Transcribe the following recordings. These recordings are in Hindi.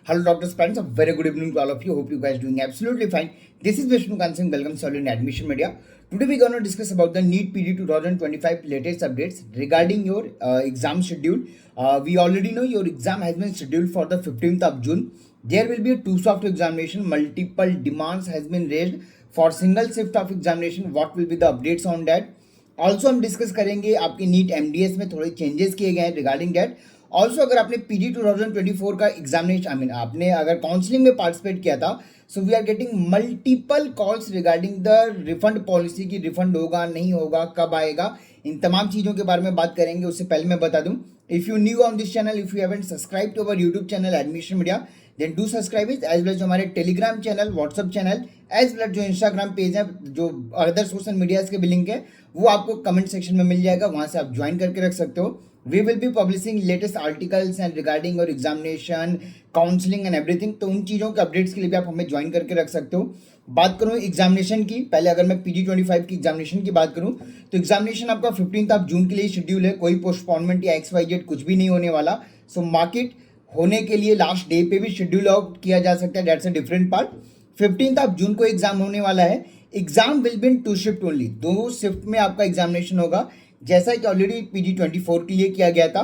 Hello, doctors, parents. A very good evening to all of you. Hope you guys doing absolutely fine. This is Vishnu Kansing. Welcome to in Admission Media. Today we're gonna discuss about the NEET PD 2025 latest updates regarding your exam schedule. We already know your exam has been scheduled for the 15th of June. There will be a two shift examination. Multiple demands has been raised for single shift of examination. What will be the updates on that? Also हम डिस्कस करेंगे आपकी नीट एमडीएस में थोड़े चेंजेस किए गए हैं रिगार्डिंग दैट. ऑल्सो अगर आपने पीजी 2024 का एग्जामिनेशन आपने अगर काउंसलिंग में पार्टिसिपेट किया था, so we are getting multiple calls regarding the refund policy की रिफंड होगा नहीं होगा कब आएगा, इन तमाम चीज़ों के बारे में बात करेंगे. उससे पहले मैं बता दूं, if you new on this channel, if you haven't subscribe to our YouTube channel admission media, then do subscribe it as well जो हमारे Telegram channel, WhatsApp channel as well जो इंस्टाग्राम पेज है, जो अदर सोशल मीडियाज के भी लिंक है वो आपको कमेंट सेक्शन में मिल जाएगा, वहाँ से आप ज्वाइन करके रख सकते हो. We will be publishing latest articles and regarding और एग्जामिनेशन, काउंसलिंग एंड एवरीथिंग. तो उन चीज़ों के अपडेट्स के लिए भी आप हमें ज्वाइन करके रख सकते हो. बात करूँ एग्जामिनेशन की, पहले अगर मैं पीजी 25 की एग्जामिनेशन की बात करूँ तो एग्जामिनेशन आपका 15 ऑफ जून के लिए शेड्यूल है. कोई पोस्टपोनमेंट या XYZ कुछ भी नहीं होने वाला. सो मार्केट होने के लिए लास्ट डे पे भी शेड्यूल आउट किया जा सकता है, that's a different part. 15 of June को एग्जाम होने वाला है. Exam will be in 2 shift only, 2 shift में आपका एग्जामिनेशन होगा, जैसा कि ऑलरेडी पीजी 24 के लिए किया गया था.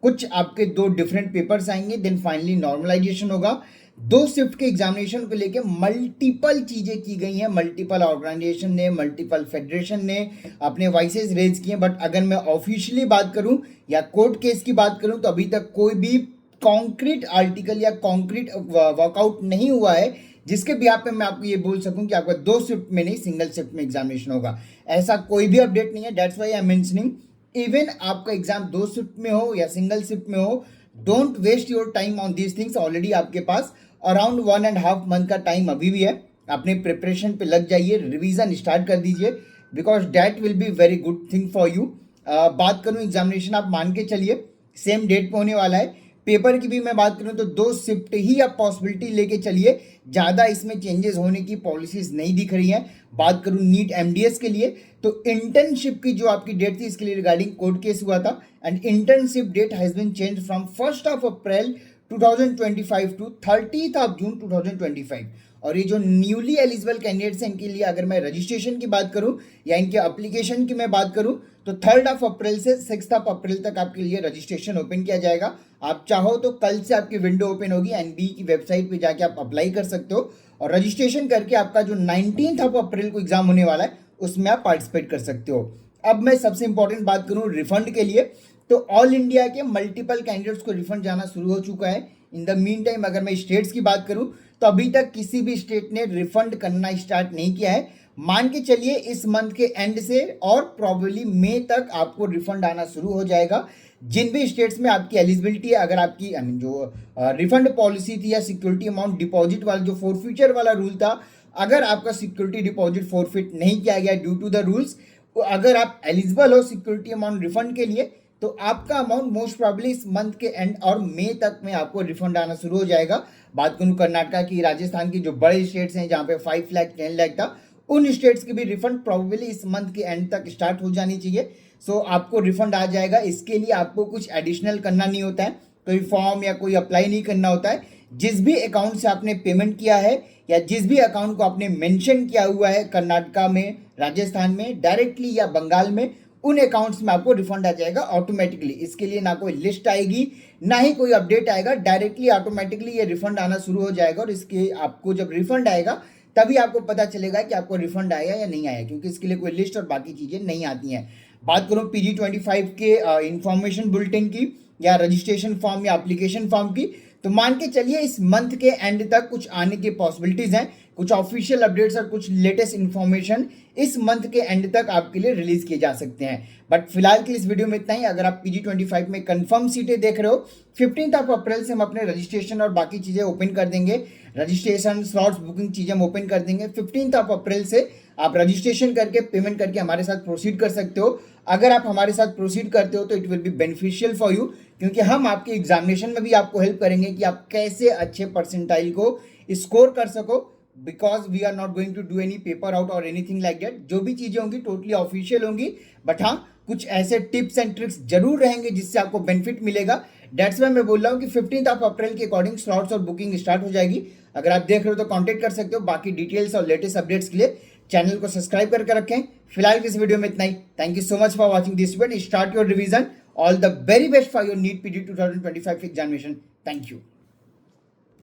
कुछ आपके 2 डिफरेंट पेपर्स आएंगे, देन फाइनली नॉर्मलाइजेशन होगा. 2 शिफ्ट के एग्जामिनेशन को लेके मल्टीपल चीज़ें की गई हैं, मल्टीपल ऑर्गेनाइजेशन ने, मल्टीपल फेडरेशन ने अपने वॉइसेस रेज किए. बट अगर मैं ऑफिशियली बात करूं या कोर्ट केस की बात करूं तो अभी तक कोई भी कॉन्क्रीट आर्टिकल या कॉन्क्रीट वर्कआउट नहीं हुआ है जिसके भी पे मैं आपको ये बोल सकूं कि आपका 2 शिफ्ट में नहीं सिंगल शिफ्ट में एग्जामिनेशन होगा. ऐसा कोई भी अपडेट नहीं है. That's why I am mentioning, even आपका एग्जाम 2 शिफ्ट में हो या सिंगल शिफ्ट में हो, don't waste your time on these things. Already आपके पास अराउंड 1.5 मंथ का टाइम अभी भी है. अपने प्रिपरेशन पे लग जाइए, रिवीजन स्टार्ट कर दीजिए, because that will be very good thing for you. बात करूँ एग्जामिनेशन, आप मान के चलिए सेम डेट पे होने वाला है. पेपर की भी मैं बात करूं तो 2 शिफ्ट ही आप पॉसिबिलिटी लेके चलिए, ज़्यादा इसमें चेंजेस होने की पॉलिसीज नहीं दिख रही हैं. बात करूं नीट एमडीएस के लिए तो इंटर्नशिप की जो आपकी डेट थी इसके लिए रिगार्डिंग कोर्ट केस हुआ था, and internship date has been change from 1 April 2025 to 30 June 2025. और ये जो न्यूली एलिजिबल कैंडिडेट्स हैं इनके लिए अगर मैं रजिस्ट्रेशन की बात करूं या इनके एप्लीकेशन की मैं बात करूं तो 3 अप्रैल से 6 अप्रैल तक आपके लिए रजिस्ट्रेशन ओपन किया जाएगा. आप चाहो तो कल से आपकी विंडो ओपन होगी, एनबी की वेबसाइट पे जाके आप अप्लाई कर सकते हो और रजिस्ट्रेशन करके आपका जो 19 अप्रैल को एग्जाम होने वाला है उसमें आप पार्टिसिपेट कर सकते हो. अब मैं सबसे इंपॉर्टेंट बात करूं रिफंड के लिए, तो ऑल इंडिया के मल्टीपल कैंडिडेट्स को रिफंड जाना शुरू हो चुका है. इन द मीन टाइम अगर मैं स्टेट्स की बात करूं तो अभी तक किसी भी स्टेट ने रिफंड करना स्टार्ट नहीं किया है. मान के चलिए इस मंथ के एंड से और प्रॉब्लली मई तक आपको रिफंड आना शुरू हो जाएगा. जिन भी स्टेट्स में आपकी एलिजिबिलिटी है, अगर आपकी जो रिफंड पॉलिसी थी या सिक्योरिटी अमाउंट डिपॉजिट वाला जो फॉरफीचर वाला रूल था, अगर आपका सिक्योरिटी डिपॉजिट फॉरफिट नहीं किया गया ड्यू टू द रूल्स, अगर आप एलिजिबल हो सिक्योरिटी अमाउंट रिफंड के लिए तो आपका अमाउंट मोस्ट प्रॉब्ली इस मंथ के एंड और मई तक में आपको रिफंड आना शुरू हो जाएगा. बात करूँ कर्नाटका की, राजस्थान की, जो बड़े स्टेट्स हैं जहाँ पे 5 लाख 10 लाख था, उन स्टेट्स की भी रिफंड प्रॉब्लली इस मंथ के एंड तक स्टार्ट हो जानी चाहिए. सो आपको रिफंड आ जाएगा. इसके लिए आपको कुछ एडिशनल करना नहीं होता है, कोई फॉर्म या कोई अप्लाई नहीं करना होता है. जिस भी अकाउंट से आपने पेमेंट किया है या जिस भी अकाउंट को आपने मेंशन किया हुआ है कर्नाटका में, राजस्थान में डायरेक्टली या बंगाल में, उन अकाउंट्स में आपको रिफंड आ जाएगा ऑटोमेटिकली. इसके लिए ना कोई लिस्ट आएगी ना ही कोई अपडेट आएगा, डायरेक्टली ऑटोमेटिकली ये रिफंड आना शुरू हो जाएगा. और इसके आपको जब रिफंड आएगा तभी आपको पता चलेगा कि आपको रिफंड आया या नहीं आया, क्योंकि इसके लिए कोई लिस्ट और बाकी चीज़ें नहीं आती हैं. बात करूँ पीजी 25 के इंफॉर्मेशन बुलेटिन की या रजिस्ट्रेशन फॉर्म या एप्लीकेशन फॉर्म की, तो मान के चलिए इस मंथ के एंड तक कुछ आने की पॉसिबिलिटीज़ हैं. कुछ ऑफिशियल अपडेट्स और कुछ लेटेस्ट इन्फॉर्मेशन इस मंथ के एंड तक आपके लिए रिलीज किए जा सकते हैं. बट फिलहाल के इस वीडियो में इतना ही. अगर आप पीजी 25 में कंफर्म सीटें देख रहे हो, 15 अप्रैल से हम अपने रजिस्ट्रेशन और बाकी चीज़ें ओपन कर देंगे. रजिस्ट्रेशन स्लॉट्स बुकिंग चीज़ें हम ओपन कर देंगे. 15 अप्रैल से आप रजिस्ट्रेशन करके पेमेंट करके हमारे साथ प्रोसीड कर सकते हो. अगर आप हमारे साथ प्रोसीड करते हो तो it will be beneficial for you, क्योंकि हम आपके एग्जामिनेशन में भी आपको हेल्प करेंगे कि आप कैसे अच्छे परसेंटाइल को स्कोर कर सको, because we are not going to do any paper out और एनीथिंग लाइक दैट. जो भी चीज़ें होंगी टोटली ऑफिशियल होंगी, बट हाँ कुछ ऐसे टिप्स एंड ट्रिक्स जरूर रहेंगे जिससे आपको बेनिफिट मिलेगा. डेट्स में मैं बोल रहा हूँ कि 15 अप्रैल के अकॉर्डिंग स्लॉट्स और बुकिंग स्टार्ट हो जाएगी। अगर आप देख रहे हो तो कांटेक्ट कर सकते हो। बाकी डिटेल्स और लेटेस्ट अपडेट्स के लिए चैनल को सब्सक्राइब करके रखें। फिलहाल इस वीडियो में इतना ही। Thank you so much for watching this video. Start your revision. All the very best for your NEET PD 2025 examination. Thank you.